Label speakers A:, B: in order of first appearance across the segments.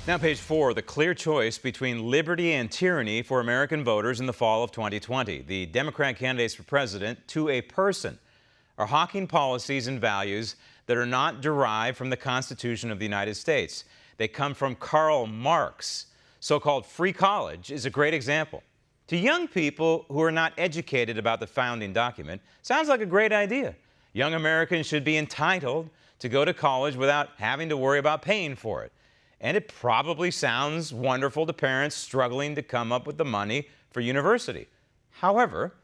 A: Now, page 4, the clear choice between liberty and tyranny for American voters in the fall of 2020. The Democrat candidates for president, to a person, are hawking policies and values that are not derived from the Constitution of the United States. They come from Karl Marx. So-called free college is a great example. To young people who are not educated about the founding document, sounds like a great idea. Young Americans should be entitled to go to college without having to worry about paying for it. And it probably sounds wonderful to parents struggling to come up with the money for university. However,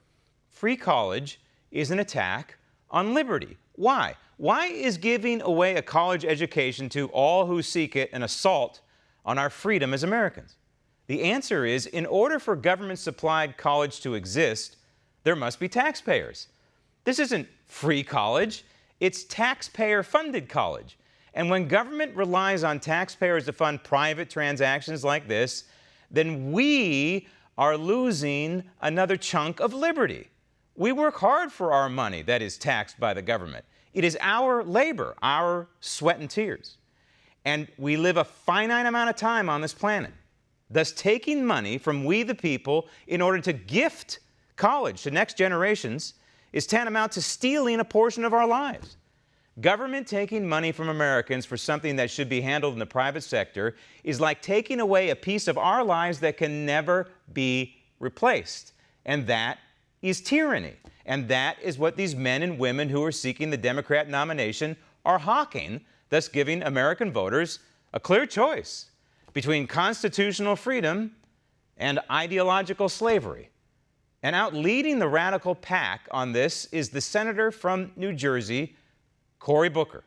A: free college is an attack on liberty. Why? Why is giving away a college education to all who seek it an assault on our freedom as Americans? The answer is, in order for government-supplied college to exist, there must be taxpayers. This isn't free college, it's taxpayer-funded college. And when government relies on taxpayers to fund private transactions like this, then we are losing another chunk of liberty. We work hard for our money that is taxed by the government. It is our labor, our sweat and tears. And we live a finite amount of time on this planet. Thus, taking money from we the people in order to gift college to next generations is tantamount to stealing a portion of our lives. Government taking money from Americans for something that should be handled in the private sector is like taking away a piece of our lives that can never be replaced. And that is tyranny. And that is what these men and women who are seeking the Democrat nomination are hawking, thus giving American voters a clear choice between constitutional freedom and ideological slavery. And out leading the radical pack on this is the senator from New Jersey, Cory Booker.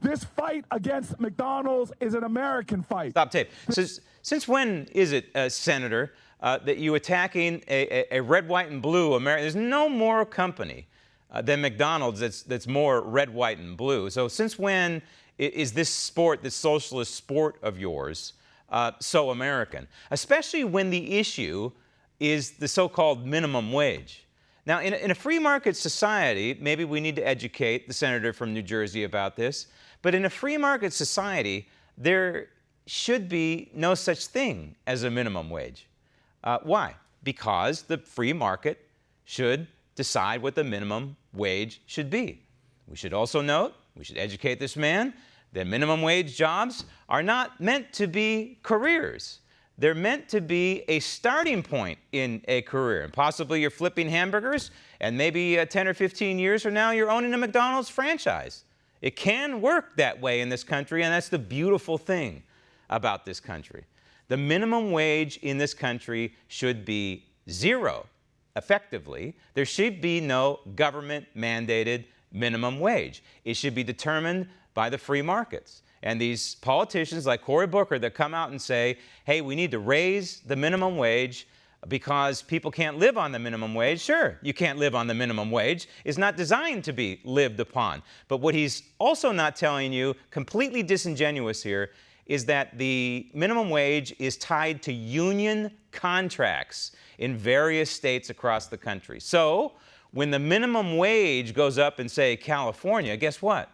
B: This fight against McDonald's is an American fight.
A: Stop tape. Since when is it, Senator, that you attacking a red, white, and blue America? There's no more company than McDonald's that's more red, white, and blue. So since when is this sport, this socialist sport of yours, so American? Especially when the issue is the so-called minimum wage. Now, in a free market society, maybe we need to educate the senator from New Jersey about this, but in a free market society, there should be no such thing as a minimum wage. Why? Because the free market should decide what the minimum wage should be. We should also note, we should educate this man, that minimum wage jobs are not meant to be careers. They're meant to be a starting point in a career. And possibly you're flipping hamburgers, and maybe 10 or 15 years from now, you're owning a McDonald's franchise. It can work that way in this country, and that's the beautiful thing about this country. The minimum wage in this country should be zero, effectively. There should be no government-mandated minimum wage. It should be determined by the free markets. And these politicians like Cory Booker that come out and say, hey, we need to raise the minimum wage because people can't live on the minimum wage. Sure, you can't live on the minimum wage. It's not designed to be lived upon. But what he's also not telling you, completely disingenuous here, is that the minimum wage is tied to union contracts in various states across the country. So when the minimum wage goes up in, say, California, guess what?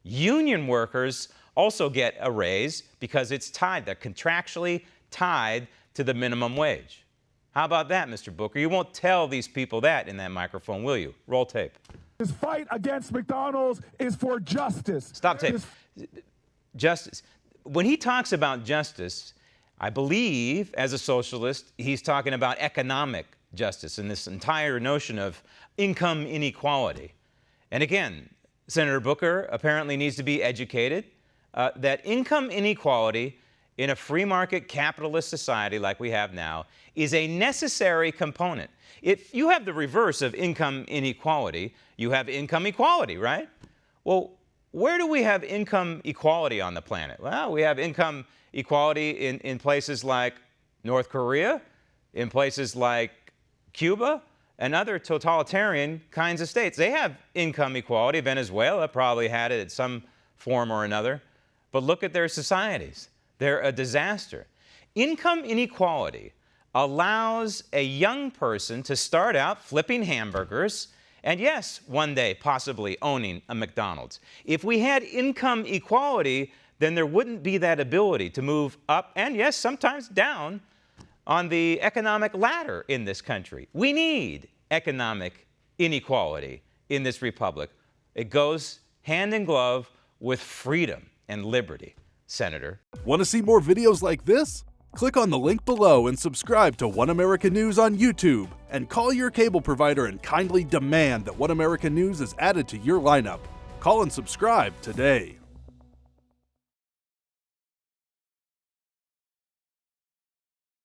A: Union workers also get a raise because it's tied, they're contractually tied to the minimum wage. How about that, Mr. Booker? You won't tell these people that in that microphone, will you? Roll tape.
B: This fight against McDonald's is for justice.
A: Stop tape. Justice. When he talks about justice, I believe, as a socialist, he's talking about economic justice and this entire notion of income inequality. And again, Senator Booker apparently needs to be educated that income inequality in a free market capitalist society like we have now is a necessary component. If you have the reverse of income inequality, you have income equality, right? Well, where do we have income equality on the planet? Well, we have income equality in places like North Korea, in places like Cuba, and other totalitarian kinds of states. They have income equality. Venezuela probably had it at some form or another. But look at their societies. They're a disaster. Income inequality allows a young person to start out flipping hamburgers and, yes, one day possibly owning a McDonald's. If we had income equality, then there wouldn't be that ability to move up and, yes, sometimes down on the economic ladder in this country. We need economic inequality in this republic. It goes hand in glove with freedom and liberty, Senator.
C: Want to see more videos like this? Click on the link below and subscribe to One America News on YouTube, and call your cable provider and kindly demand that One America News is added to your lineup. Call and subscribe today.